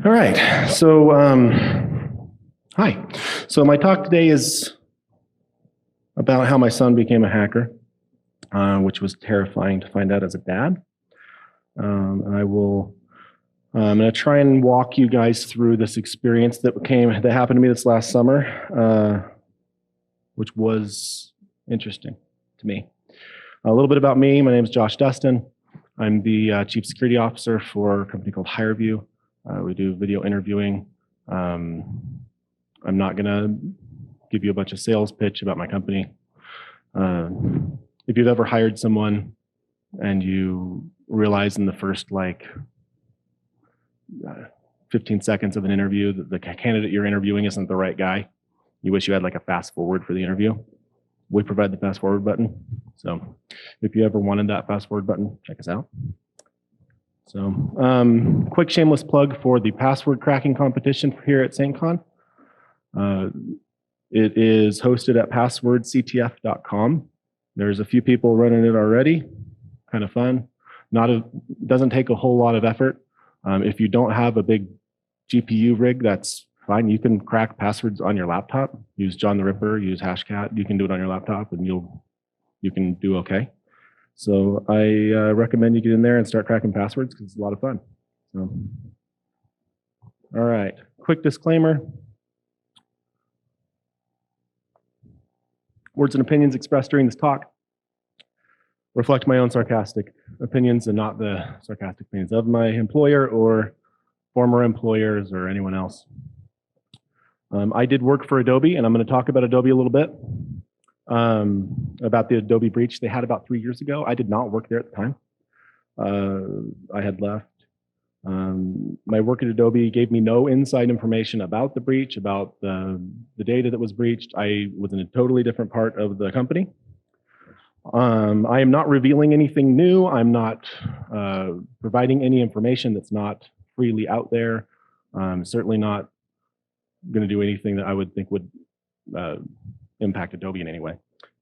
All right, so hi. So my talk today is about how my son became a hacker, which was terrifying to find out as a dad. And I'm going to try and walk you guys through this experience that happened to me this last summer, which was interesting to me. A little bit about me. My name is Dustin. I'm the Chief Security Officer for a company called HireView. We do video interviewing. I'm not going to give you a bunch of sales pitch about my company. If you've ever hired someone and you realize in the first 15 seconds of an interview that the candidate you're interviewing isn't the right guy, you wish you had a fast forward for the interview. We provide the fast forward button. So if you ever wanted that fast forward button, check us out. So quick shameless plug for the password cracking competition here at SAINTCON. It is hosted at passwordctf.com. There's a few people running it already. Kind of fun. Doesn't take a whole lot of effort. If you don't have a big GPU rig, that's fine. You can crack passwords on your laptop. Use John the Ripper, use Hashcat. You can do it on your laptop and you can do okay. So I recommend you get in there and start cracking passwords because it's a lot of fun. So, all right, quick disclaimer. Words and opinions expressed during this talk reflect my own sarcastic opinions and not the sarcastic opinions of my employer or former employers or anyone else. I did work for Adobe, and I'm going to talk about Adobe a little bit, about the Adobe breach they had about 3 years ago. I did not work there at the time. I had left. My work at Adobe gave me no inside information about the breach, about the data that was breached. I was in a totally different part of the company. I am not revealing anything new. I'm not providing any information that's not freely out there. I'm certainly not going to do anything that I would think would impact Adobe in any way.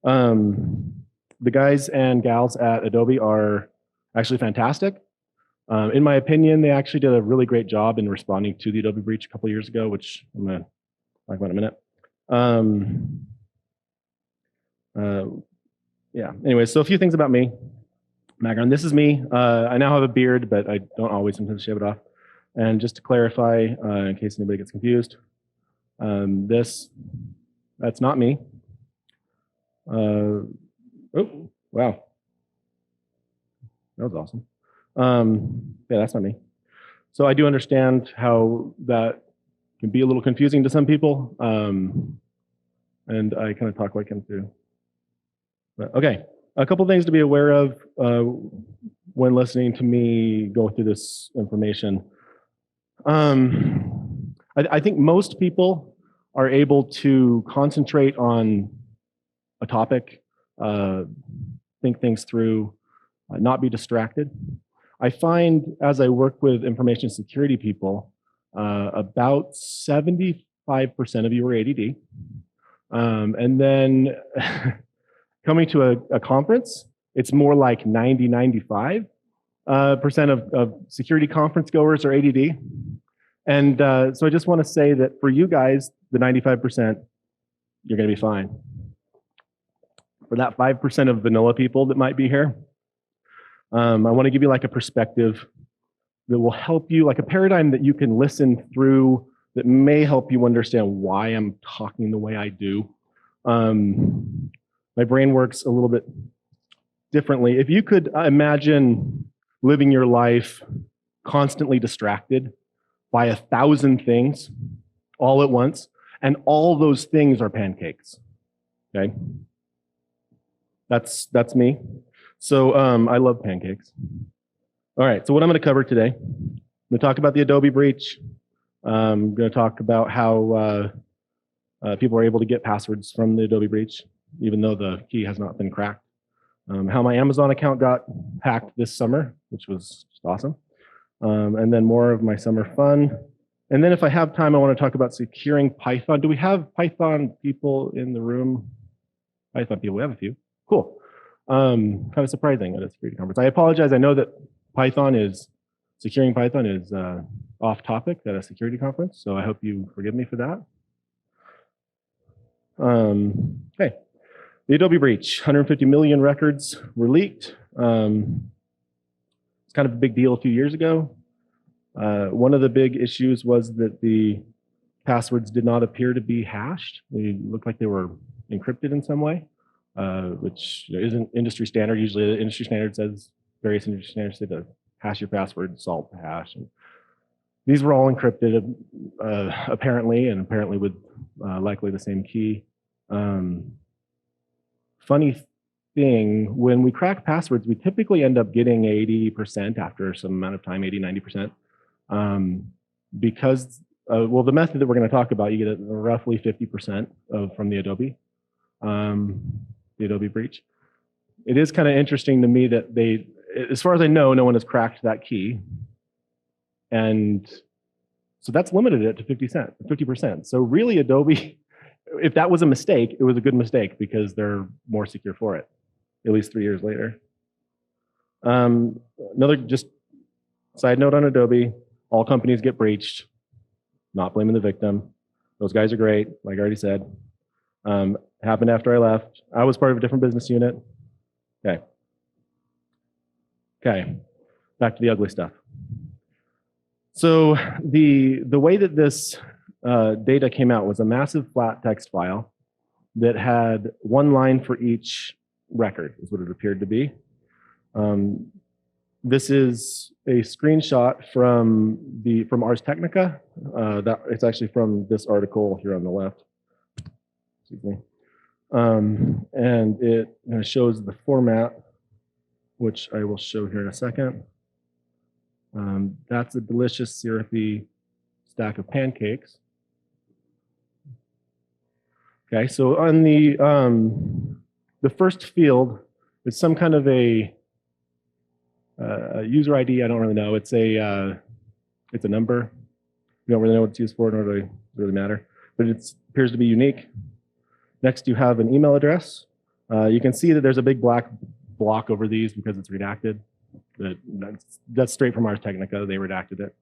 The guys and gals at Adobe are actually fantastic. In my opinion, they actually did a really great job in responding to the Adobe breach a couple of years ago, which I'm going to talk about in a minute. Yeah, anyway, so a few things about me. Background, this is me. I now have a beard, but I don't always sometimes shave it off. And just to clarify, in case anybody gets confused, that's not me. Oh, wow. That was awesome. Yeah, that's not me. So I do understand how that can be a little confusing to some people. And I kind of talk like him too. But, okay, a couple things to be aware of when listening to me go through this information. I think most people are able to concentrate on a topic, think things through, not be distracted. I find as I work with information security people, about 75% of you are ADD. And then coming to a conference, it's more like 95% of security conference goers are ADD. And so I just want to say that for you guys, the 95%, you're going to be fine. For that 5% of vanilla people that might be here, I want to give you a perspective that will help you, a paradigm that you can listen through that may help you understand why I'm talking the way I do. My brain works a little bit differently. If you could imagine living your life constantly distracted by 1,000 things all at once, and all those things are pancakes, okay? That's me. So I love pancakes. All right, so what I'm going to cover today, I'm going to talk about the Adobe breach. I'm going to talk about how people are able to get passwords from the Adobe breach, even though the key has not been cracked. How my Amazon account got hacked this summer, which was just awesome. And then more of my summer fun. And then if I have time, I want to talk about securing Python. Do we have Python people in the room? Python people, we have a few. Cool. Kind of surprising at a security conference. I apologize. I know that Python is securing Python is off topic at a security conference, so I hope you forgive me for that. Okay, the Adobe breach, 150 million records were leaked. It's kind of a big deal a few years ago. One of the big issues was that the passwords did not appear to be hashed. They looked like they were encrypted in some way, which isn't industry standard. Usually the industry standard says, various industry standards say to hash your password, solve the hash. And these were all encrypted, apparently, and apparently with likely the same key. Funny thing, when we crack passwords, we typically end up getting 80% after some amount of time, 80, 90%. Because, well, the method that we're going to talk about, you get roughly 50% from the Adobe breach. It is kind of interesting to me that they, as far as I know, no one has cracked that key. And so that's limited it to 50%. So really Adobe, if that was a mistake, it was a good mistake because they're more secure for it, at least 3 years later. Another just side note on Adobe, all companies get breached, not blaming the victim. Those guys are great, like I already said. Happened after I left. I was part of a different business unit. Okay, back to the ugly stuff. So the way that this data came out was a massive flat text file that had one line for each record, is what it appeared to be. This is a screenshot from Ars Technica. It's actually from this article here on the left. Excuse me. And it shows the format, which I will show here in a second. That's a delicious syrupy stack of pancakes. Okay, so on the first field is some kind of a user ID. I don't really know. It's a number. We don't really know what it's used for, nor does it really matter. But it appears to be unique. Next, you have an email address. You can see that there's a big black block over these because it's redacted. That's straight from Ars Technica. They redacted it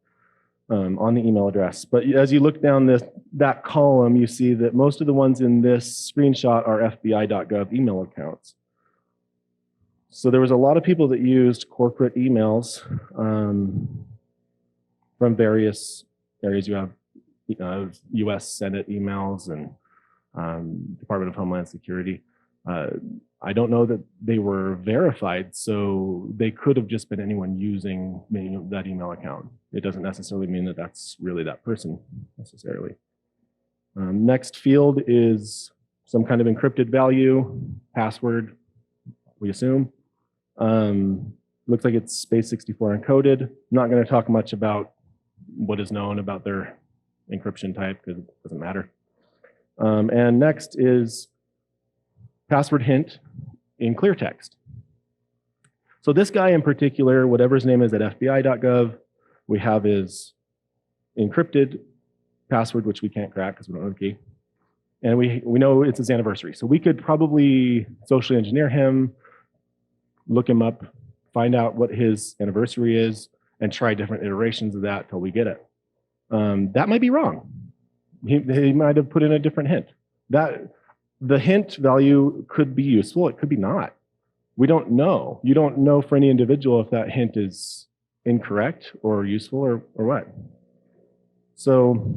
on the email address. But as you look down that column, you see that most of the ones in this screenshot are FBI.gov email accounts. So there was a lot of people that used corporate emails from various areas. You have US Senate emails and Department of Homeland Security. I don't know that they were verified, so they could have just been anyone using that email account. It doesn't necessarily mean that that's really that person necessarily. Next field is some kind of encrypted value, password, we assume. Looks like it's space64 encoded. I'm not going to talk much about what is known about their encryption type because it doesn't matter. And next is password hint in clear text. So this guy in particular, whatever his name is at FBI.gov, we have his encrypted password, which we can't crack because we don't know the key. And we know it's his anniversary. So we could probably socially engineer him, look him up, find out what his anniversary is, and try different iterations of that till we get it. That might be wrong. He might have put in a different hint. The hint value could be useful, it could be not. We don't know. You don't know for any individual if that hint is incorrect or useful or what. So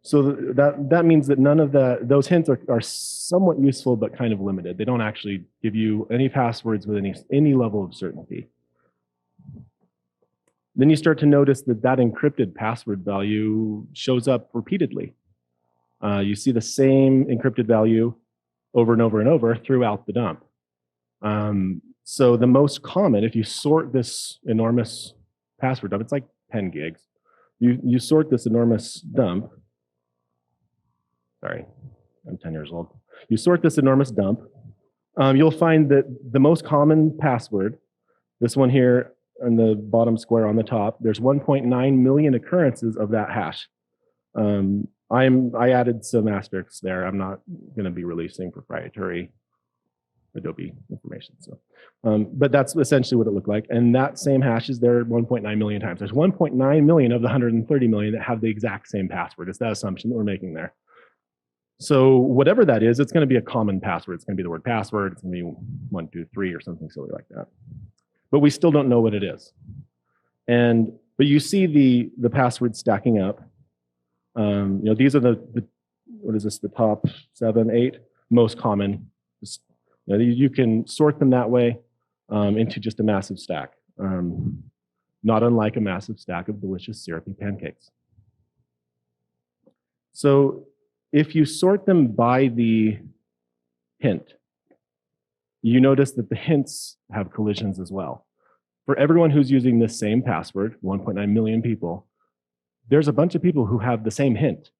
that means that none of those hints are somewhat useful but kind of limited. They don't actually give you any passwords with any level of certainty. Then you start to notice that encrypted password value shows up repeatedly. You see the same encrypted value over and over and over throughout the dump. So the most common, if you sort this enormous password dump, it's like 10 gigs. You sort this enormous dump. Sorry, I'm 10 years old. You sort this enormous dump. You'll find that the most common password, this one here in the bottom square on the top, there's 1.9 million occurrences of that hash. I added some asterisks there. I'm not going to be releasing proprietary Adobe information. So, but that's essentially what it looked like. And that same hash is there 1.9 million times. There's 1.9 million of the 130 million that have the exact same password. It's that assumption that we're making there. So whatever that is, it's going to be a common password. It's going to be the word password. It's going to be 1, 2, 3 or something silly like that. But we still don't know what it is. But you see the passwords stacking up. These are the what is this? The top 7, 8 most common. You can sort them that way into just a massive stack, not unlike a massive stack of delicious syrupy pancakes. So if you sort them by the hint, you notice that the hints have collisions as well. For everyone who's using this same password, 1.9 million people, there's a bunch of people who have the same hint,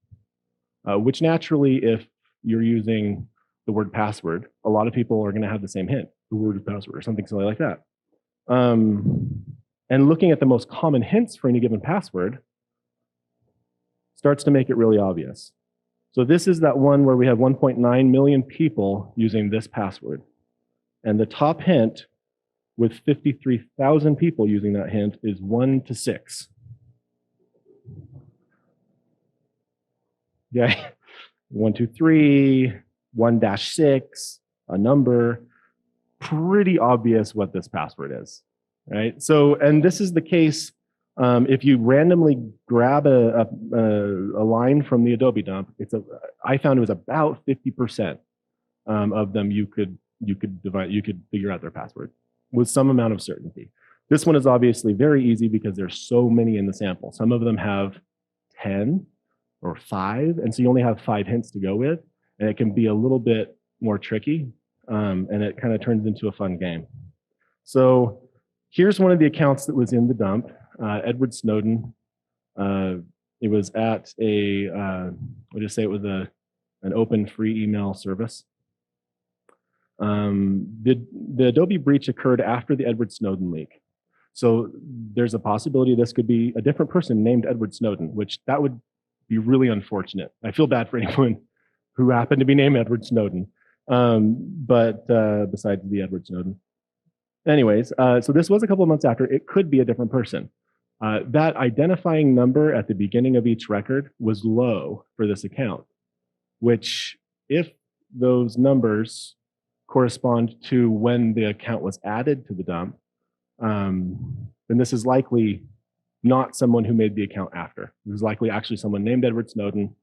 which naturally, if you're using the word password, a lot of people are going to have the same hint, the word password or something silly like that. And looking at the most common hints for any given password starts to make it really obvious. So this is that one where we have 1.9 million people using this password. And the top hint with 53,000 people using that hint is 1 to 6. Yeah, 1, 2, 3, 1-6, a number, pretty obvious what this password is, right? So, and this is the case if you randomly grab a line from the Adobe dump. I found it was about 50% of them you could figure out their password with some amount of certainty. This one is obviously very easy because there's so many in the sample. Some of them have 10 or 5, and so you only have 5 hints to go with. And it can be a little bit more tricky, and it kind of turns into a fun game. So here's one of the accounts that was in the dump, Edward Snowden. It was at we'll just say it was an open free email service. The Adobe breach occurred after the Edward Snowden leak. So there's a possibility this could be a different person named Edward Snowden, which that would be really unfortunate. I feel bad for anyone who happened to be named Edward Snowden, but besides the Edward Snowden. Anyways, so this was a couple of months after. It could be a different person. That identifying number at the beginning of each record was low for this account, which if those numbers correspond to when the account was added to the dump, then this is likely not someone who made the account after. It was likely actually someone named Edward Snowden,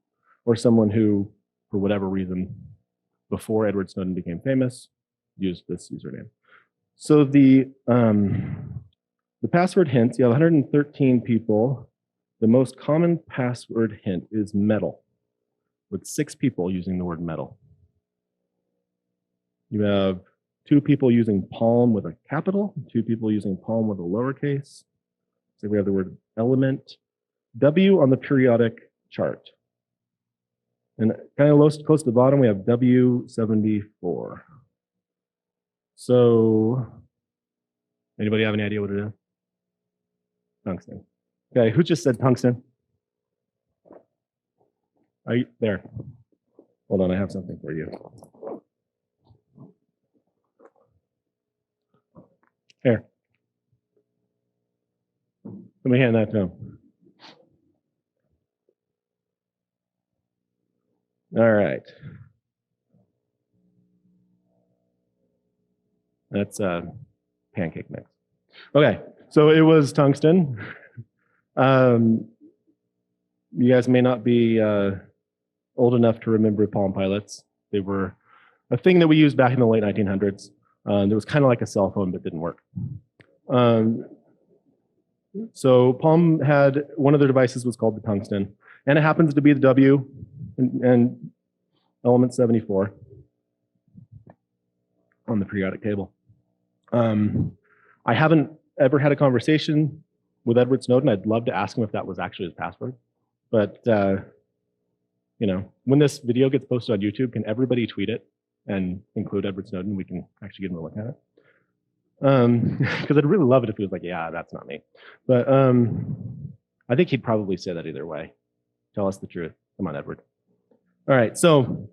or someone who, for whatever reason, before Edward Snowden became famous, used this username. So the password hints, you have 113 people. The most common password hint is metal, with 6 people using the word metal. You have 2 people using palm with a capital, 2 people using palm with a lowercase. So we have the word element, W on the periodic chart. And kind of close to the bottom, we have W74. So, anybody have any idea what it is? Tungsten. Okay, who just said tungsten? Are you there? Hold on, I have something for you. Here. Let me hand that to him. All right. That's pancake mix. Okay, so it was tungsten. You guys may not be old enough to remember Palm Pilots. They were a thing that we used back in the late 1900s. It was kind of like a cell phone, but didn't work. So Palm had, one of their devices was called the tungsten, and it happens to be the W and element 74 on the periodic table. I haven't ever had a conversation with Edward Snowden. I'd love to ask him if that was actually his password. But, you know, when this video gets posted on YouTube, can everybody tweet it and include Edward Snowden? We can actually get him to look at it. Because I'd really love it if he was like, yeah, that's not me. But I think he'd probably say that either way. Tell us the truth. Come on, Edward. All right, so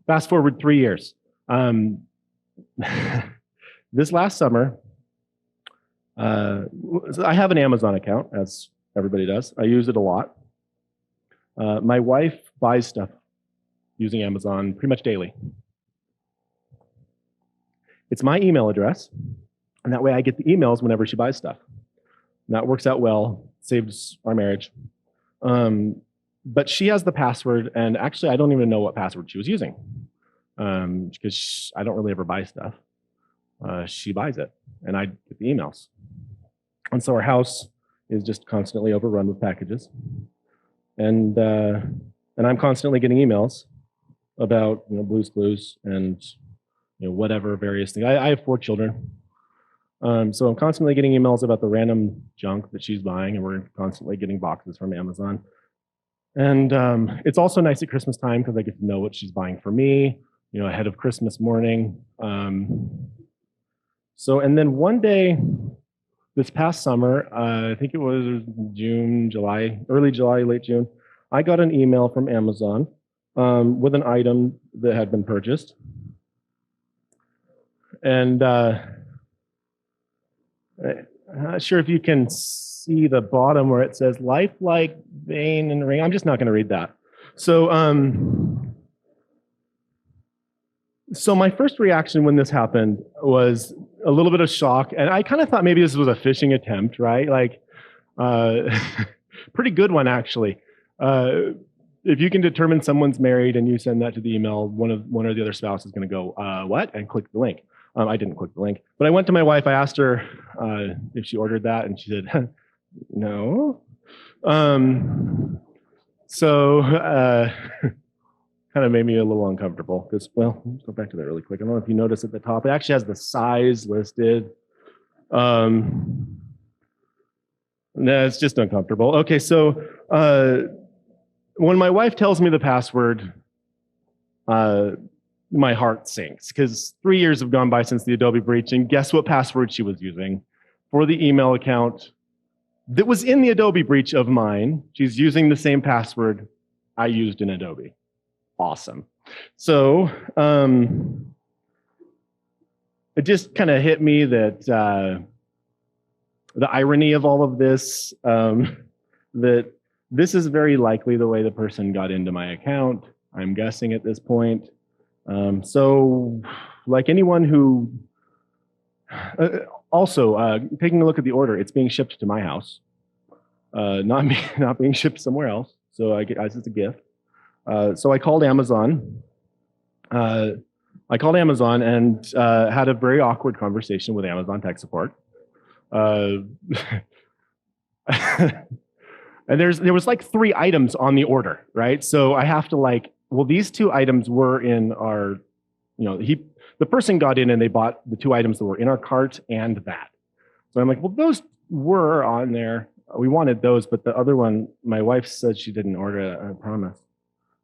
fast forward 3 years. Um, this last summer, I have an Amazon account, as everybody does. I use it a lot. My wife buys stuff using Amazon pretty much daily. It's my email address, and that way I get the emails whenever she buys stuff. And that works out well, saves our marriage. But she has the password, and actually I don't even know what password she was using, because I don't really ever buy stuff. She buys it, and I get the emails. And so our house is just constantly overrun with packages. And I'm constantly getting emails about Blue's Clues and whatever various things. I have 4 children. So I'm constantly getting emails about the random junk that she's buying, and we're constantly getting boxes from Amazon. And it's also nice at Christmas time because I get to know what she's buying for me, ahead of Christmas morning. And then one day, this past summer, I think it was June, July, early July, late June, I got an email from Amazon with an item that had been purchased. And I'm not sure if you can see the bottom where it says lifelike vein and ring. I'm just not going to read that. So my first reaction when this happened was a little bit of shock, and I kind of thought maybe this was a phishing attempt, right? Like, pretty good one actually. If you can determine someone's married and you send that to the email, one or the other spouse is going to go, what? And click the link. I didn't click the link, but I went to my wife. I asked her if she ordered that, and she said, no. So kind of made me a little uncomfortable because, well, let's go back to that really quick. I don't know if you notice at the top, it actually has the size listed. No, it's just uncomfortable. Okay, so when my wife tells me the password, my heart sinks because 3 years have gone by since the Adobe breach, and guess what password she was using for the email account that was in the Adobe breach of mine. She's using the same password I used in Adobe. Awesome. So it just kind of hit me that the irony of all of this, that this is very likely the way the person got into my account, I'm guessing at this point. So like anyone who, also taking a look at the order, it's being shipped to my house, not being shipped somewhere else. So it's a gift. So I called Amazon. And had a very awkward conversation with Amazon tech support. And there was like 3 items on the order, right? So I have to these 2 items were in our, the person got in and they bought the 2 items that were in our cart and that. So I'm like, well, those were on there. We wanted those, but the other one, my wife said she didn't order it, I promise.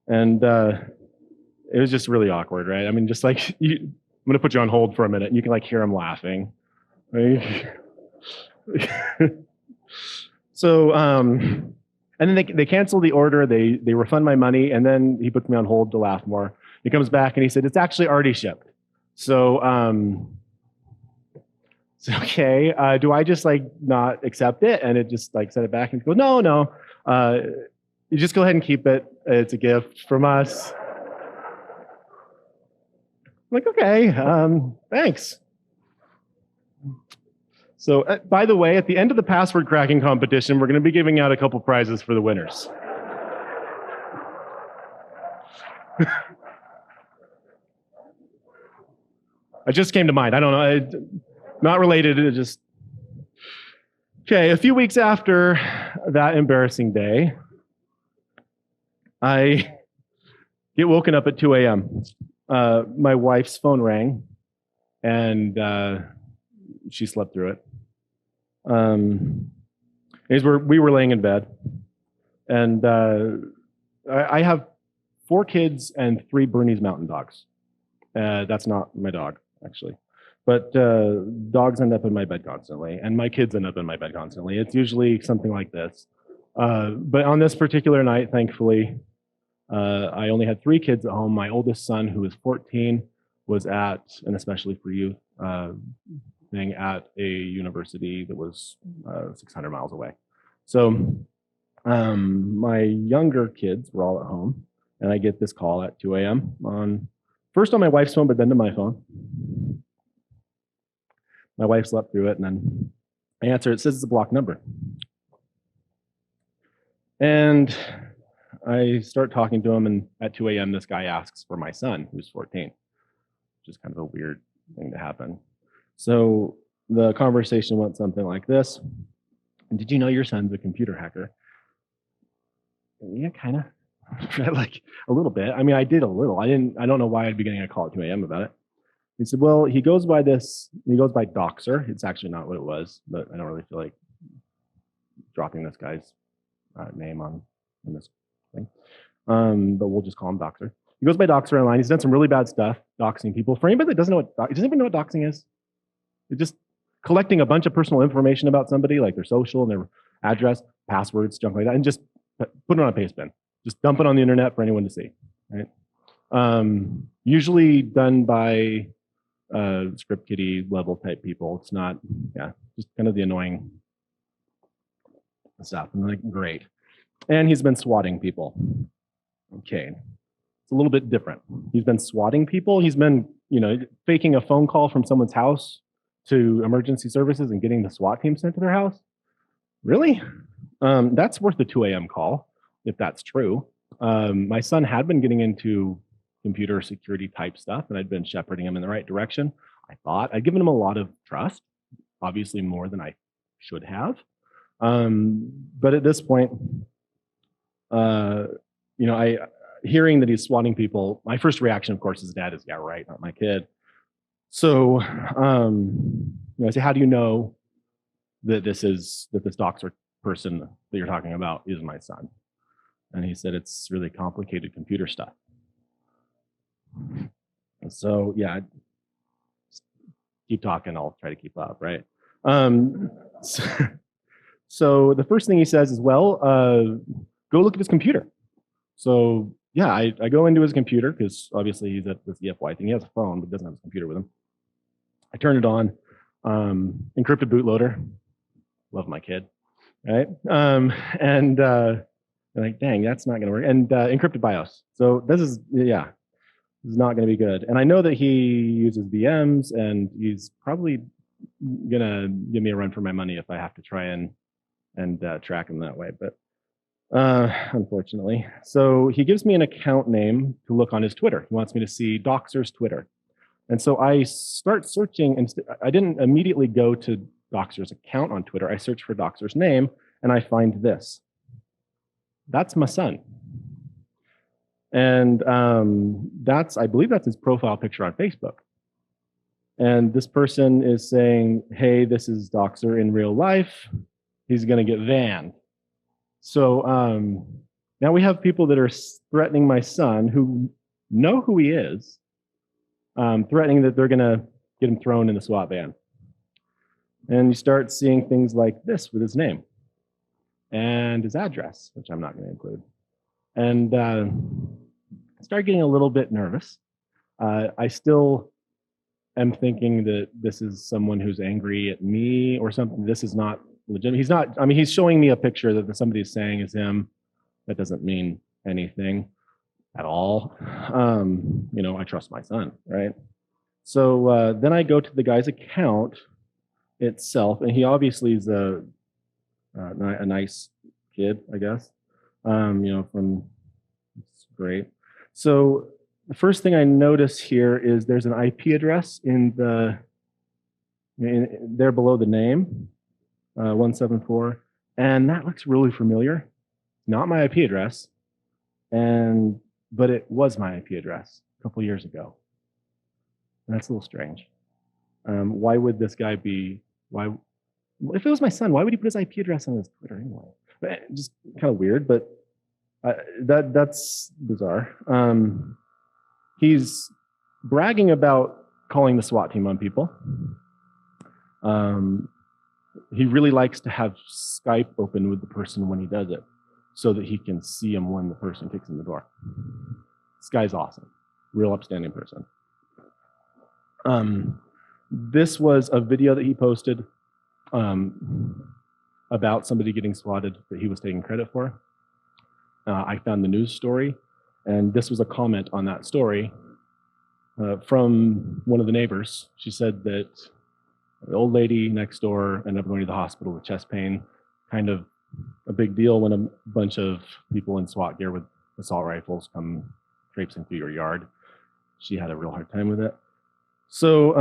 And it was just really awkward, right? I mean, just like, I'm going to put you on hold for a minute, and you can hear them laughing. Right? So, and then they cancel the order, they refund my money, and then he puts me on hold to laugh more. He comes back and he said, it's actually already shipped. So, okay, do I just not accept it? And it just send it back and go, no. You just go ahead and keep it. It's a gift from us. I'm like, okay, thanks. So, by the way, at the end of the password cracking competition, we're going to be giving out a couple prizes for the winners. It just came to mind. I don't know. Not related. It just. Okay, a few weeks after that embarrassing day, I get woken up at 2 a.m. My wife's phone rang, and she slept through it. We were laying in bed, and I have 4 kids and 3 Bernese Mountain Dogs. That's not my dog, actually. But dogs end up in my bed constantly, and my kids end up in my bed constantly. It's usually something like this. But on this particular night, thankfully, I only had 3 kids at home. My oldest son, who was 14, was at, and especially for youth, thing at a university that was 600 miles away. So my younger kids were all at home, and I get this call at 2 a.m. First on my wife's phone, but then to my phone. My wife slept through it, and then I answer. It says it's a blocked number. And I start talking to him, and at 2 a.m., this guy asks for my son, who's 14, which is kind of a weird thing to happen. So the conversation went something like this. Did you know your son's a computer hacker? Yeah, kind of. Like a little bit. I mean, I did a little. I don't know why I'd be getting a call at 2 a.m. about it. He said, well, he goes by Doxer. It's actually not what it was, but I don't really feel like dropping this guy's name on this thing. But we'll just call him Doxer. He goes by Doxer online. He's done some really bad stuff, doxing people. For anybody that doesn't know does anybody know what doxing is? It's just collecting a bunch of personal information about somebody, like their social and their address, passwords, junk like that, and just put it on a pastebin. Just dump it on the internet for anyone to see, right? Usually done by script kiddie level type people. It's not, just kind of the annoying stuff. I'm like, great. And he's been swatting people. Okay, it's a little bit different. He's been swatting people. He's been, faking a phone call from someone's house to emergency services and getting the SWAT team sent to their house. Really? That's worth the 2 a.m. call, if that's true. My son had been getting into computer security type stuff, and I'd been shepherding him in the right direction. I thought I'd given him a lot of trust, obviously more than I should have. But at this point, hearing that he's swatting people, my first reaction, of course, as dad is, yeah, right, not my kid. So I say, how do you know that this doxer person that you're talking about is my son? And he said, it's really complicated computer stuff. And so, keep talking. I'll try to keep up, right? So the first thing he says is, well, go look at his computer. So I go into his computer because obviously he's at this EFY thing. He has a phone, but doesn't have his computer with him. I turn it on, encrypted bootloader. Love my kid, right? And like, dang, that's not going to work. And encrypted BIOS. So this is not going to be good. And I know that he uses VMs, and he's probably going to give me a run for my money if I have to try and track him that way. But unfortunately. So he gives me an account name to look on his Twitter. He wants me to see Doxer's Twitter. And so I start searching, and I didn't immediately go to Doxer's account on Twitter. I search for Doxer's name, and I find this. That's my son. And I believe that's his profile picture on Facebook. And this person is saying, hey, this is Doxer in real life. He's going to get banned. So now we have people that are threatening my son who know who he is, threatening that they're going to get him thrown in the SWAT van. And you start seeing things like this with his name and his address, which I'm not going to include. And I start getting a little bit nervous. I still am thinking that this is someone who's angry at me or something. This is not legitimate. He's not, I mean, he's showing me a picture that somebody's saying is him. That doesn't mean anything at all. I trust my son, right? So then I go to the guy's account itself, and he obviously is a nice kid, I guess. It's great. So the first thing I notice here is there's an IP address there below the name, 174, and that looks really familiar. Not my IP address, but it was my IP address a couple years ago. And that's a little strange. Why would this guy be? If it was my son, why would he put his IP address on his Twitter anyway? Just kind of weird, but that's bizarre. He's bragging about calling the SWAT team on people. He really likes to have Skype open with the person when he does it, so that he can see him when the person kicks in the door. This guy's awesome, real upstanding person. This was a video that he posted about somebody getting swatted that he was taking credit for. I found the news story, and this was a comment on that story from one of the neighbors. She said that the old lady next door ended up going to the hospital with chest pain. Kind of a big deal when a bunch of people in SWAT gear with assault rifles come traipsing through your yard. She had a real hard time with it. So,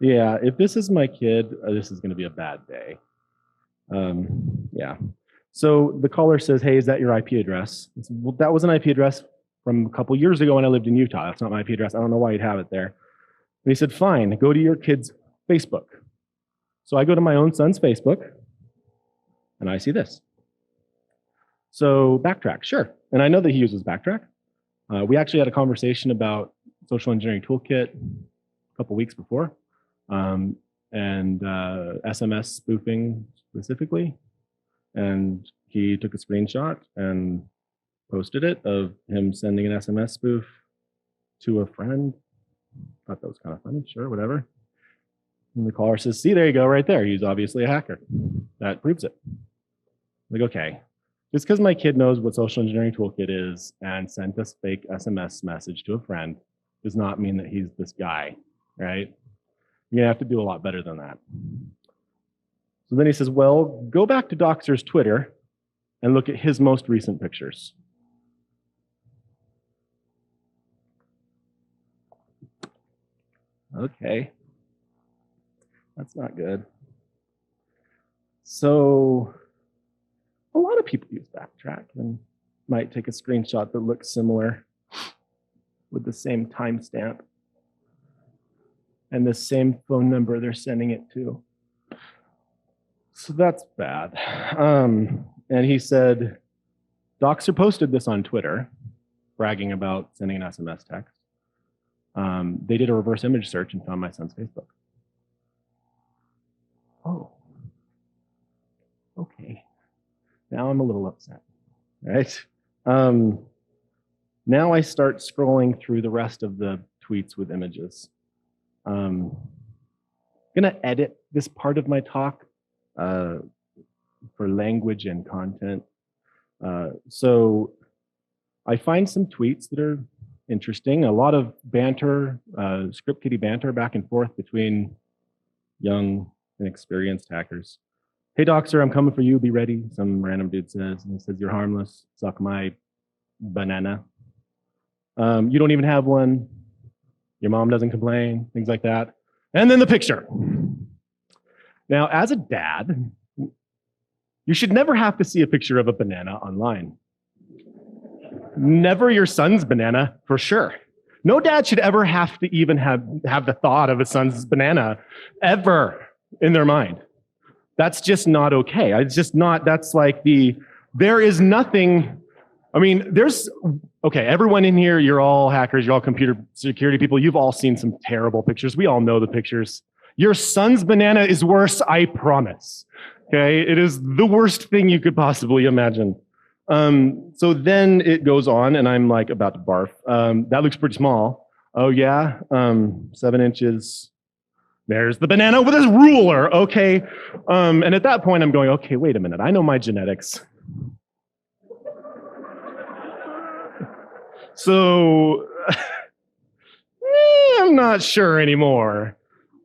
yeah, if this is my kid, this is going to be a bad day. Yeah. So the caller says, hey, is that your IP address? I said, well, that was an IP address from a couple years ago when I lived in Utah. That's not my IP address. I don't know why you'd have it there. And he said, fine, go to your kid's Facebook. So I go to my own son's Facebook, and I see this. So backtrack, sure. And I know that he uses backtrack. We actually had a conversation about social engineering toolkit a couple weeks before, and SMS spoofing specifically. And he took a screenshot and posted it of him sending an SMS spoof to a friend. Thought that was kind of funny, sure, whatever. And the caller says, see, there you go, right there. He's obviously a hacker. That proves it. Like, okay, just because my kid knows what social engineering toolkit is and sent a fake SMS message to a friend does not mean that he's this guy, right? You're gonna have to do a lot better than that. So then he says, well, go back to Doxer's Twitter and look at his most recent pictures. Okay, that's not good. So a lot of people use backtrack and might take a screenshot that looks similar with the same timestamp and the same phone number they're sending it to. So that's bad. And he said, Doxer posted this on Twitter, bragging about sending an SMS text. They did a reverse image search and found my son's Facebook. Oh, okay. Now I'm a little upset, right? Now I start scrolling through the rest of the tweets with images. I'm gonna edit this part of my talk for language and content. So I find some tweets that are interesting, a lot of banter, script kiddie banter back and forth between young and experienced hackers. Hey, Doxer, I'm coming for you, be ready, some random dude says, and he says, you're harmless, suck my banana. You don't even have one, your mom doesn't complain, things like that. And then the picture. Now, as a dad, you should never have to see a picture of a banana online. Never your son's banana, for sure. No dad should ever have to even have the thought of a son's banana ever in their mind. That's just not okay. It's just not, that's like there is nothing, I mean, okay, everyone in here, you're all hackers, you're all computer security people, you've all seen some terrible pictures. We all know the pictures. Your son's banana is worse, I promise. Okay, it is the worst thing you could possibly imagine. So then it goes on, and I'm like about to barf. That looks pretty small. Oh yeah, 7 inches. There's the banana with his ruler, okay. And at that point I'm going, okay, wait a minute, I know my genetics. So, I'm not sure anymore.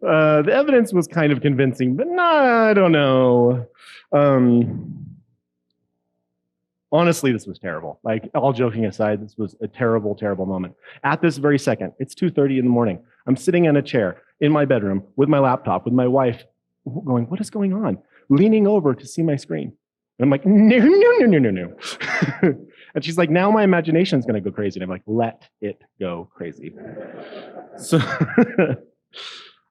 The evidence was kind of convincing, but nah, I don't know. Honestly, this was terrible. Like, all joking aside, this was a terrible, terrible moment. At this very second, it's 2:30 in the morning. I'm sitting in a chair in my bedroom with my laptop, with my wife, going, what is going on? Leaning over to see my screen. And I'm like, no. And she's like, now my imagination's gonna go crazy. And I'm like, let it go crazy. So,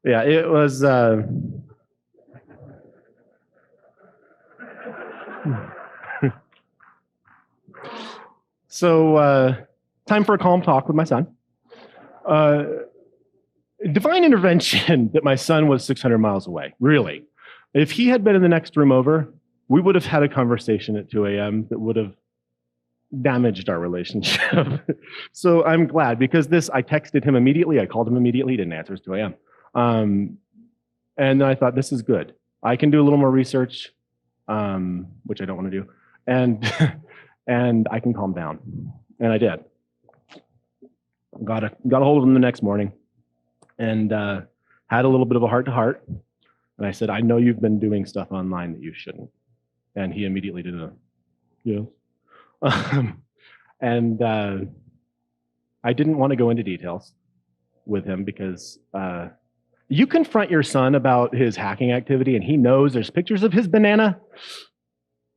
yeah, it was, so time for a calm talk with my son. Divine intervention that my son was 600 miles away, really. If he had been in the next room over, we would have had a conversation at 2 a.m. that would have damaged our relationship. So I'm glad because I texted him immediately. I called him immediately. He didn't answer. It's 2 a.m. And then I thought, this is good. I can do a little more research, which I don't want to do. And, and I can calm down. And I did. Got a hold of him the next morning and had a little bit of a heart-to-heart. And I said, I know you've been doing stuff online that you shouldn't. And he immediately did a, yes. And I didn't want to go into details with him because you confront your son about his hacking activity and he knows there's pictures of his banana.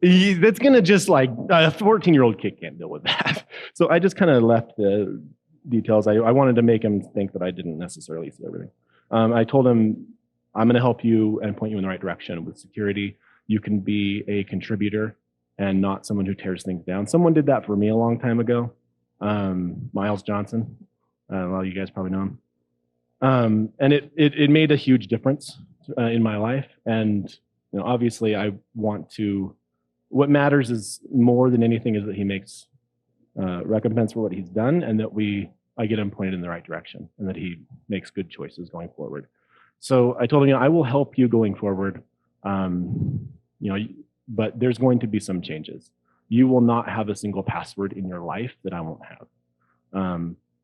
That's going to just like a 14-year-old kid can't deal with that. So I just kind of left the details. I wanted to make him think that I didn't necessarily see everything. I told him, I'm going to help you and point you in the right direction with security. You can be a contributor and not someone who tears things down. Someone did that for me a long time ago. Miles Johnson. Well, you guys probably know him. And it made a huge difference in my life. And you know, obviously I want to, what matters is more than anything is that he makes recompense for what he's done and that I get him pointed in the right direction and that he makes good choices going forward. So I told him, you know, I will help you going forward. You know, but there's going to be some changes. You will not have a single password in your life that I won't have.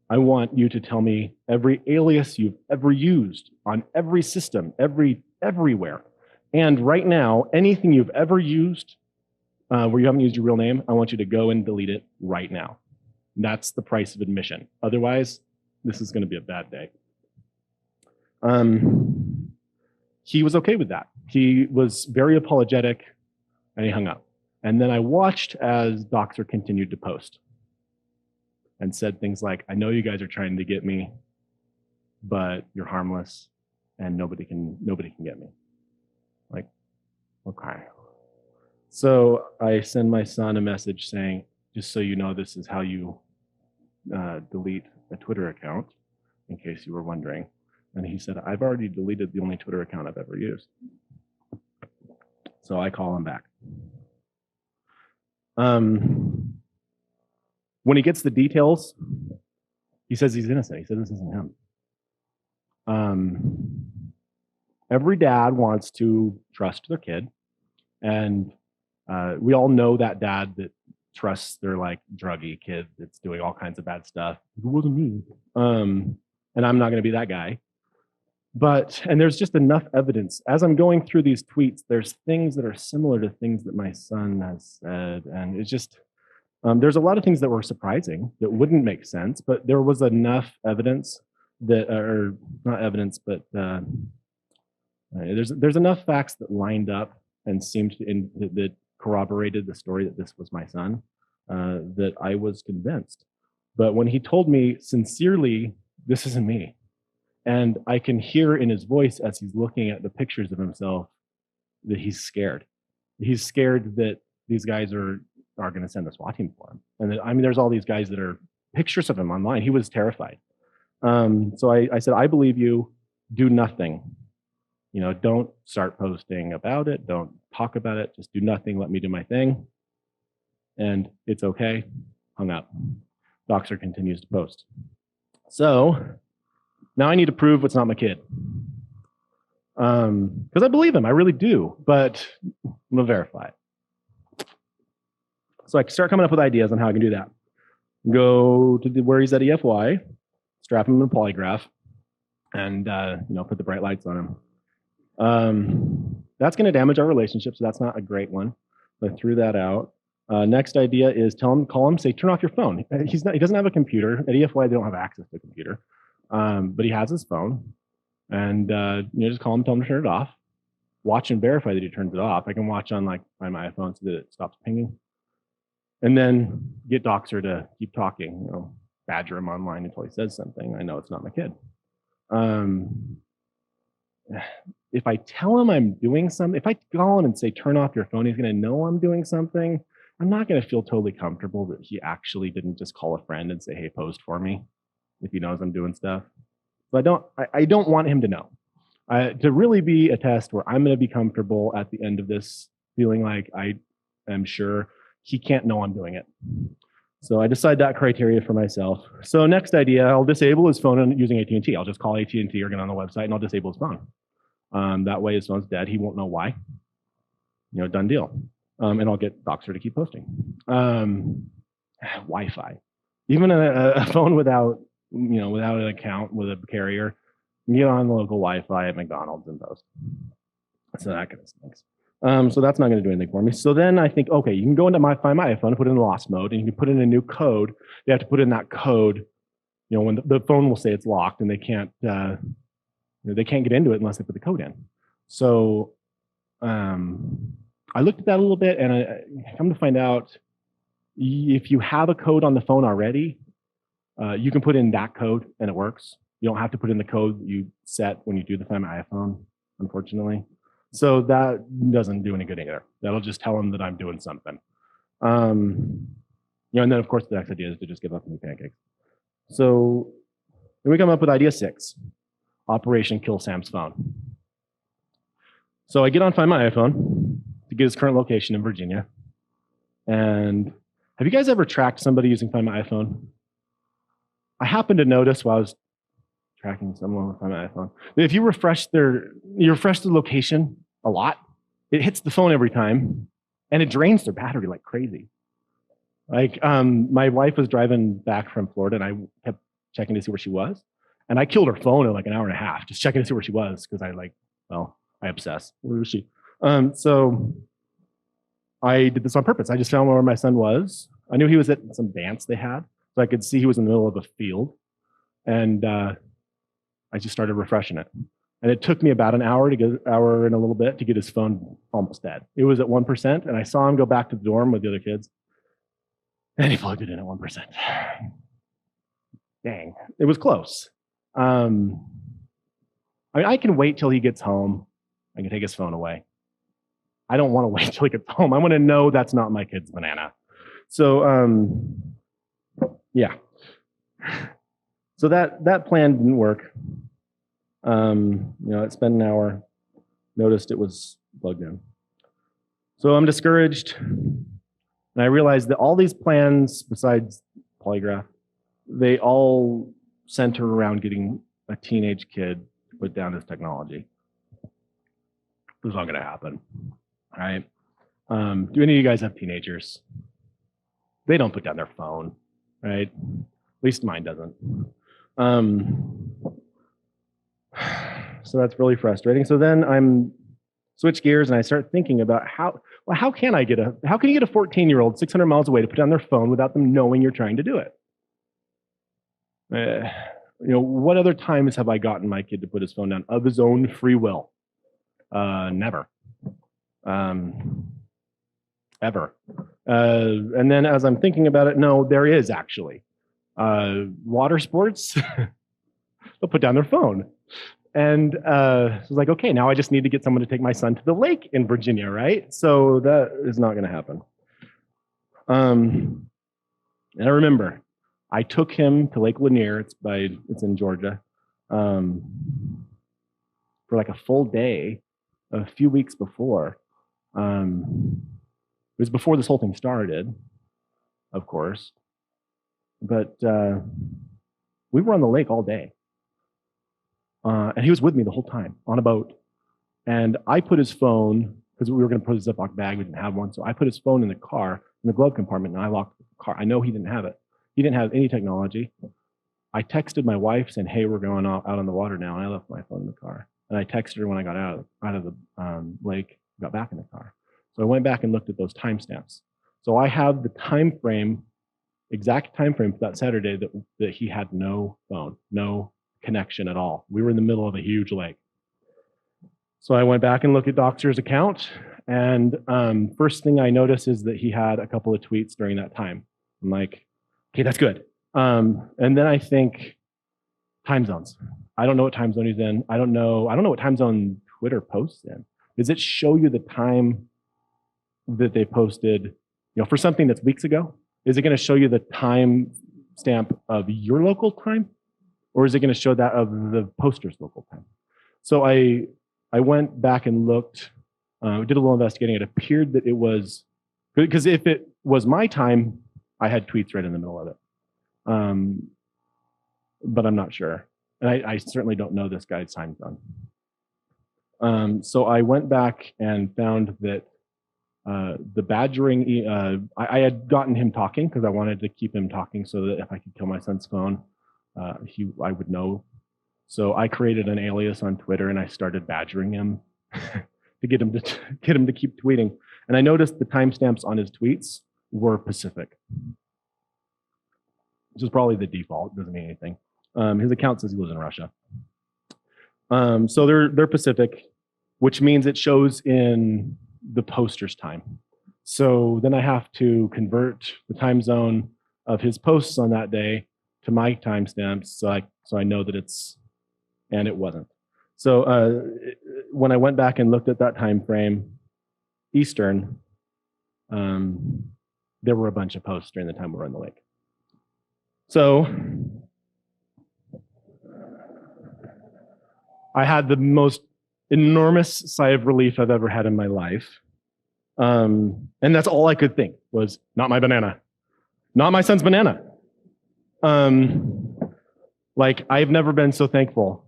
I want you to tell me every alias you've ever used on every system, everywhere. And right now, anything you've ever used where you haven't used your real name, I want you to go and delete it right now. That's the price of admission. Otherwise, this is going to be a bad day. He was okay with that. He was very apologetic and he hung up. And then I watched as Doxer continued to post and said things like, I know you guys are trying to get me, but you're harmless and nobody can get me. Like, okay. So I send my son a message saying, just so you know, this is how you delete a Twitter account, in case you were wondering. And he said, I've already deleted the only Twitter account I've ever used. So I call him back. When he gets the details, he says he's innocent. He says this isn't him. Every dad wants to trust their kid. And we all know that dad that trusts their like druggy kid that's doing all kinds of bad stuff. It wasn't me. And I'm not going to be that guy. And there's just enough evidence. As I'm going through these tweets, there's things that are similar to things that my son has said. And it's just, there's a lot of things that were surprising that wouldn't make sense, but there was enough evidence that, or not evidence, but there's enough facts that lined up and seemed to, that corroborated the story that this was my son, that I was convinced. But when he told me sincerely, this isn't me, and I can hear in his voice as he's looking at the pictures of himself that he's scared. He's scared that these guys are going to send the SWAT team for him. And that, I mean, there's all these guys that are pictures of him online. He was terrified. So I said, I believe you. Do nothing. You know, don't start posting about it. Don't talk about it. Just do nothing. Let me do my thing. And it's okay. Hung up. Doxer continues to post. So now I need to prove it's not my kid. Because I believe him. I really do. But I'm going to verify it. So I start coming up with ideas on how I can do that. Go to where he's at EFY, strap him in a polygraph, and put the bright lights on him. That's going to damage our relationship, so that's not a great one. I threw that out. Next idea is call him, say, turn off your phone. He doesn't have a computer. At EFY, they don't have access to a computer, but he has his phone. And just call him, tell him to turn it off. Watch and verify that he turns it off. I can watch on my iPhone so that it stops pinging. And then get Doxer to keep talking, badger him online until he says something. I know it's not my kid. If I tell him I'm doing something, if I call him and say, turn off your phone, he's going to know I'm doing something. I'm not going to feel totally comfortable that he actually didn't just call a friend and say, hey, post for me, if he knows I'm doing stuff. So I don't want him to know. To really be a test where I'm going to be comfortable at the end of this, feeling like I am sure he can't know I'm doing it. So I decide that criteria for myself. So next idea, I'll disable his phone using AT&T. I'll just call AT&T or get on the website and I'll disable his phone. That way his phone's dead. He won't know why. Done deal. And I'll get Doxer to keep posting. Wi-Fi. Even a phone without an account with a carrier, you get on the local Wi-Fi at McDonald's and post. So that kind of stinks. So that's not going to do anything for me. So then I think, okay, you can go into Find My iPhone, put it in lost mode, and you can put in a new code. You have to put in that code, when the phone will say it's locked and they can't get into it unless they put the code in. So I looked at that a little bit, and I come to find out if you have a code on the phone already, you can put in that code and it works. You don't have to put in the code you set when you do the Find My iPhone, unfortunately. So that doesn't do any good either. That'll just tell them that I'm doing something. And then of course the next idea is to just give up and eat pancakes. So then we come up with idea 6, Operation Kill Sam's Phone. So I get on Find My iPhone to get his current location in Virginia. And have you guys ever tracked somebody using Find My iPhone? I happened to notice while I was tracking someone with my iPhone, if you refresh the location a lot, it hits the phone every time, and it drains their battery like crazy. Like my wife was driving back from Florida, and I kept checking to see where she was, and I killed her phone in like an hour and a half just checking to see where she was because I obsess. Where is she? So I did this on purpose. I just found where my son was. I knew he was at some dance they had, so I could see he was in the middle of a field, and I just started refreshing it. And it took me about an hour and a little bit to get his phone almost dead. It was at 1%, and I saw him go back to the dorm with the other kids, and he plugged it in at 1%. Dang, it was close. I can wait till he gets home. I can take his phone away. I don't want to wait till he gets home. I want to know that's not my kid's banana. So, yeah. So that plan didn't work. It spent an hour, noticed it was plugged in. So I'm discouraged, and I realized that all these plans, besides polygraph, they all center around getting a teenage kid to put down his technology. This is not going to happen, all right? Do any of you guys have teenagers? They don't put down their phone, right? At least mine doesn't. So that's really frustrating. So then I'm switch gears and I start thinking about how can you get a 14-year-old 600 miles away to put down their phone without them knowing you're trying to do it? What other times have I gotten my kid to put his phone down of his own free will? Never. Ever. And then as I'm thinking about it, no, there is actually. Water sports, they'll put down their phone. And so I was like, okay, now I just need to get someone to take my son to the lake in Virginia, right? So that is not going to happen. And I remember, I took him to Lake Lanier. It's in Georgia, for like a full day, a few weeks before. It was before this whole thing started, of course. But we were on the lake all day. And he was with me the whole time on a boat. And I put his phone, because we were going to put his Ziploc bag, we didn't have one. So I put his phone in the car, in the glove compartment, and I locked the car. I know he didn't have it. He didn't have any technology. I texted my wife saying, hey, we're going out on the water now. And I left my phone in the car. And I texted her when I got out of the lake, got back in the car. So I went back and looked at those timestamps. So I have the time frame, exact time frame for that Saturday that he had no phone, no connection at all. We were in the middle of a huge lake. So I went back and looked at Doxer's account, and first thing I noticed is that he had a couple of tweets during that time. I'm like, okay, that's good. And then I think time zones. I don't know what time zone he's in. I don't know what time zone Twitter posts in. Does it show you the time that they posted, for something that's weeks ago? Is it going to show you the time stamp of your local time? Or is it going to show that of the poster's local time? So I went back and looked, did a little investigating. It appeared that it was, because if it was my time, I had tweets right in the middle of it. But I'm not sure. And I certainly don't know this guy's time zone. So I went back and found that the badgering, I had gotten him talking because I wanted to keep him talking so that if I could kill my son's phone, I would know. So I created an alias on Twitter and I started badgering him to get him to keep tweeting. And I noticed the timestamps on his tweets were Pacific, which is probably the default. Doesn't mean anything. His account says he lives in Russia. So they're Pacific, which means it shows in the poster's time. So then I have to convert the time zone of his posts on that day to my timestamps, so I know that it's, and it wasn't. So when I went back and looked at that time frame, Eastern, there were a bunch of posts during the time we were in the lake. So I had the most enormous sigh of relief I've ever had in my life. And that's all I could think was, not my banana. Not my son's banana. Like, I've never been so thankful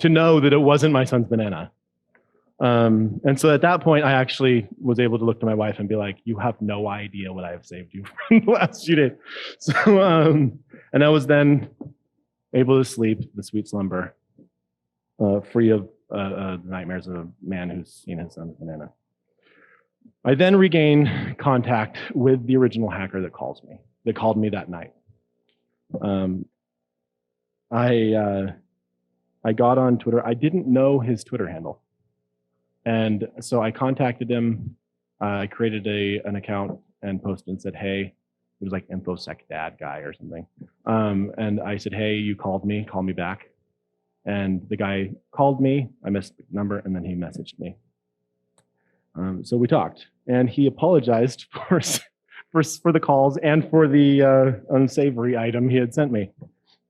to know that it wasn't my son's banana. And so at that point, I actually was able to look to my wife and be like, you have no idea what I have saved you from the last few days. So, and I was then able to sleep the sweet slumber, free of the nightmares of a man who's seen his son's banana. I then regain contact with the original hacker that called me that night. I got on Twitter. I didn't know his Twitter handle. And so I contacted him. I created an account and posted and said, hey, it was like InfoSec dad guy or something. And I said, hey, you called me, call me back. And the guy called me, I missed the number, and then he messaged me. So we talked, and he apologized for the calls and for the unsavory item he had sent me,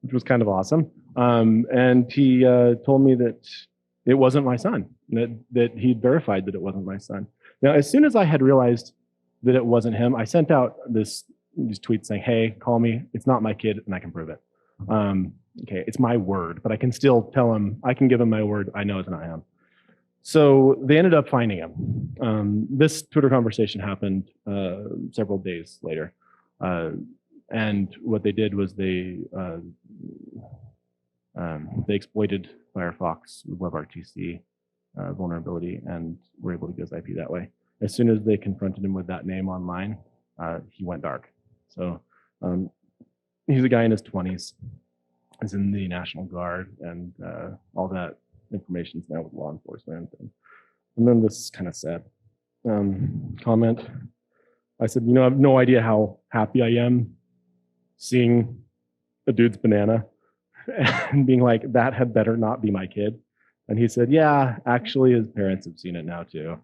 which was kind of awesome. And he told me that it wasn't my son, that he'd verified that it wasn't my son. Now, as soon as I had realized that it wasn't him, I sent out these tweets saying, hey, call me, it's not my kid, and I can prove it. Okay, it's my word, but I can still tell him, I can give him my word, I know it's not him. So they ended up finding him. This Twitter conversation happened several days later. And what they did was they exploited Firefox WebRTC vulnerability and were able to get his IP that way. As soon as they confronted him with that name online, he went dark. So he's a guy in his 20s. He's in the National Guard, and all that information is now with law enforcement. And then this kind of sad comment. I said, I have no idea how happy I am seeing a dude's banana and being like, that had better not be my kid. And he said, yeah, actually his parents have seen it now too.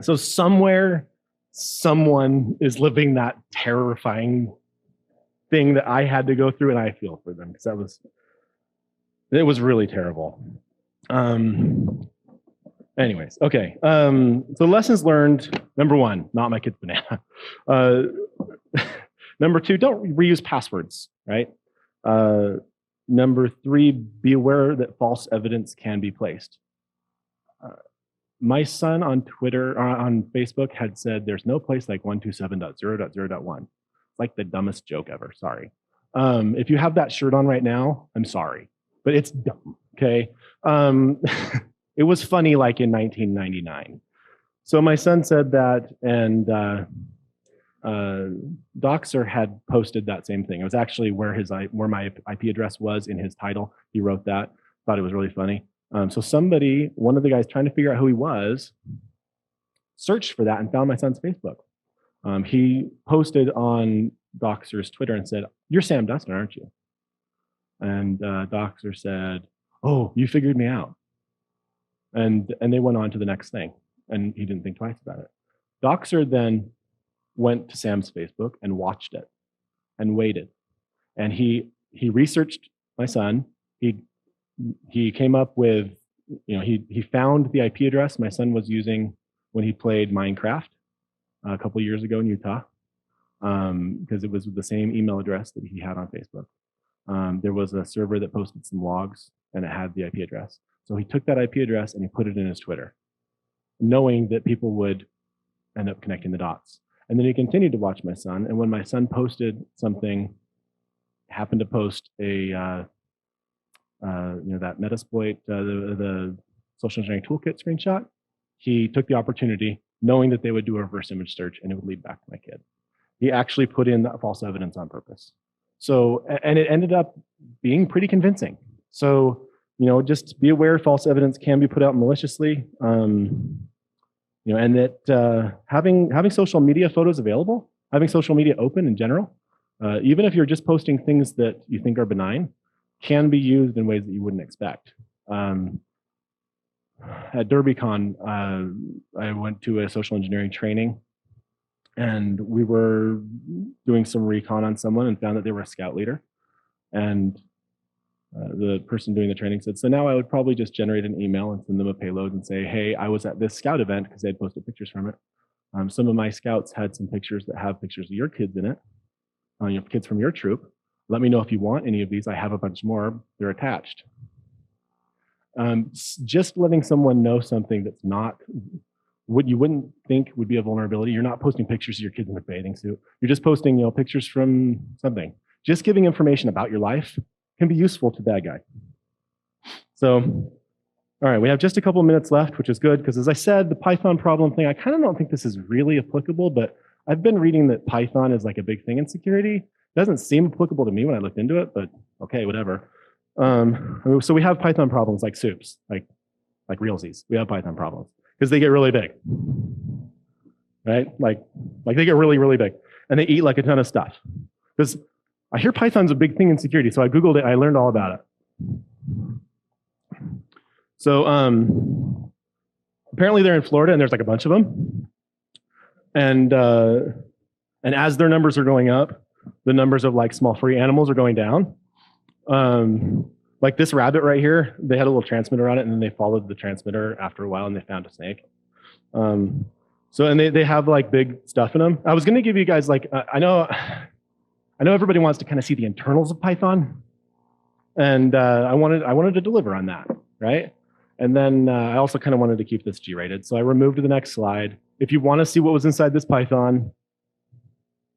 So somewhere, someone is living that terrifying thing that I had to go through, and I feel for them because it was really terrible. Anyways, okay. So lessons learned, number 1, not my kid's banana. Number 2, don't reuse passwords, right? Number 3, be aware that false evidence can be placed. My son on Twitter, or on Facebook, had said there's no place like 127.0.0.1. Like the dumbest joke ever, sorry. If you have that shirt on right now, I'm sorry, but it's dumb, okay? It was funny like in 1999. So my son said that, and Doxer had posted that same thing. It was actually where my IP address was in his title. He wrote that, thought it was really funny. So one of the guys trying to figure out who he was, searched for that and found my son's Facebook. He posted on Doxer's Twitter and said, you're Sam Dustin, aren't you? And Doxer said, oh, you figured me out. And they went on to the next thing, and he didn't think twice about it. Doxer then went to Sam's Facebook and watched it and waited. And he researched my son. He came up with, he found the IP address my son was using when he played Minecraft. a couple years ago in Utah, because it was the same email address that he had on Facebook. There was a server that posted some logs, and it had the IP address. So he took that IP address and he put it in his Twitter, knowing that people would end up connecting the dots. And then he continued to watch my son. And when my son posted something, happened to post a, that Metasploit, the social engineering toolkit screenshot, he took the opportunity, knowing that they would do a reverse image search and it would lead back to my kid. He actually put in that false evidence on purpose. So, and it ended up being pretty convincing. So, just be aware false evidence can be put out maliciously. And that having social media photos available, having social media open in general, even if you're just posting things that you think are benign, can be used in ways that you wouldn't expect. At DerbyCon, I went to a social engineering training, and we were doing some recon on someone and found that they were a scout leader. And the person doing the training said, so now I would probably just generate an email and send them a payload and say, hey, I was at this scout event, because they had posted pictures from it. Some of my scouts had some pictures that have pictures of your kids in it, kids from your troop. Let me know if you want any of these. I have a bunch more. They're attached. Just letting someone know something that's not what you wouldn't think would be a vulnerability. You're not posting pictures of your kids in a bathing suit. You're just posting, pictures from something. Just giving information about your life can be useful to bad guy. So, all right, we have just a couple minutes left, which is good, because as I said, the Python problem thing, I kind of don't think this is really applicable, but I've been reading that Python is like a big thing in security. It doesn't seem applicable to me when I looked into it, but okay, whatever. So we have Python problems like soups, like realsies. We have Python problems because they get really big, right? Like they get really, really big, and they eat like a ton of stuff. Because I hear Python's a big thing in security, so I Googled it, I learned all about it. So apparently they're in Florida, and there's like a bunch of them. And as their numbers are going up, the numbers of like small furry animals are going down. Like this rabbit right here, they had a little transmitter on it, and then they followed the transmitter after a while, and they found a snake. And they have like big stuff in them. I was going to give you guys like, I know everybody wants to kind of see the internals of Python, and I wanted to deliver on that, right? And then I also kind of wanted to keep this G-rated, so I removed the next slide. If you want to see what was inside this Python,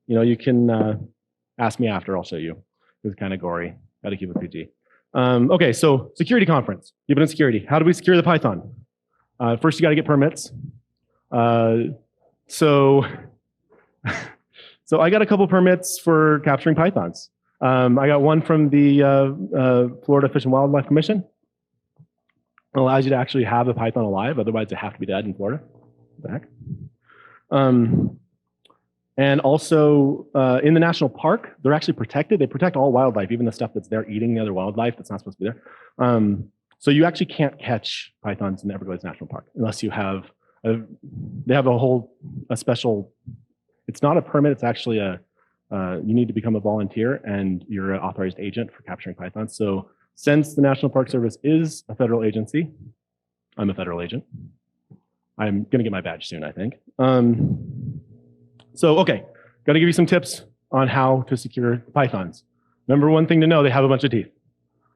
you can ask me after. I'll show you. It was kind of gory. Got to keep it PG. Okay, so security conference. You've been in security. How do we secure the Python? First, you got to get permits. So I got a couple permits for capturing pythons. I got one from the Florida Fish and Wildlife Commission. It allows you to actually have the python alive. Otherwise, they have to be dead in Florida. What the heck? And also in the national park, they're actually protected. They protect all wildlife, even the stuff that's there eating the other wildlife that's not supposed to be there. So you actually can't catch pythons in the Everglades National Park unless you have, they have a special, it's not a permit, it's actually you need to become a volunteer and you're an authorized agent for capturing pythons. So since the National Park Service is a federal agency, I'm a federal agent. I'm gonna get my badge soon, I think. So, okay, gotta give you some tips on how to secure pythons. Number one thing to know, they have a bunch of teeth.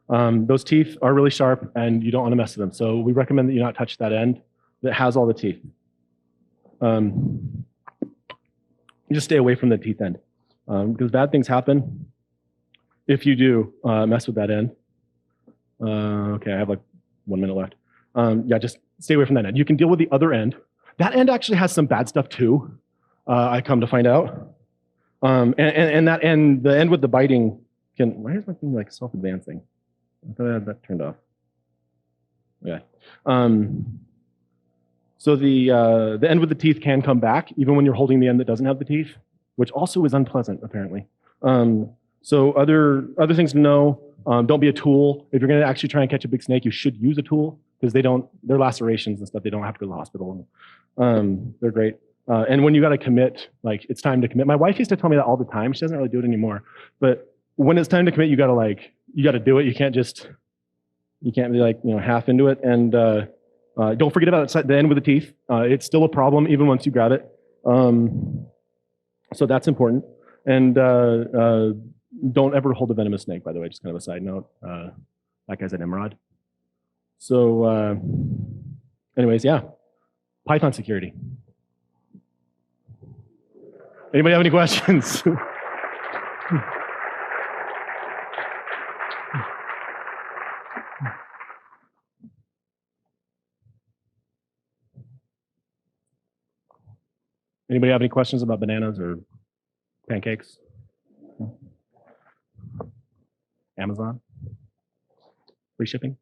Those teeth are really sharp and you don't wanna mess with them. So we recommend that you not touch that end that has all the teeth. Just stay away from the teeth end because bad things happen if you do mess with that end. Okay, I have like 1 minute left. Yeah, just stay away from that end. You can deal with the other end. That end actually has some bad stuff too. I come to find out. And that end, the end with the biting can, why is my thing like self-advancing? I thought I had that turned off. Okay. So the end with the teeth can come back even when you're holding the end that doesn't have the teeth, which also is unpleasant apparently. So other things to know, don't be a tool. If you're gonna actually try and catch a big snake, you should use a tool because they're lacerations and stuff, they don't have to go to the hospital. They're great. And when you gotta commit, like it's time to commit. My wife used to tell me that all the time. She doesn't really do it anymore. But when it's time to commit, you gotta do it. You can't be like, half into it. And don't forget about the end with the teeth. It's still a problem even once you grab it. So that's important. And don't ever hold a venomous snake, by the way, just kind of a side note. That guy's an emerald. So anyways, yeah, Python security. Anybody have any questions? Anybody have any questions about bananas or pancakes? Amazon? Free shipping?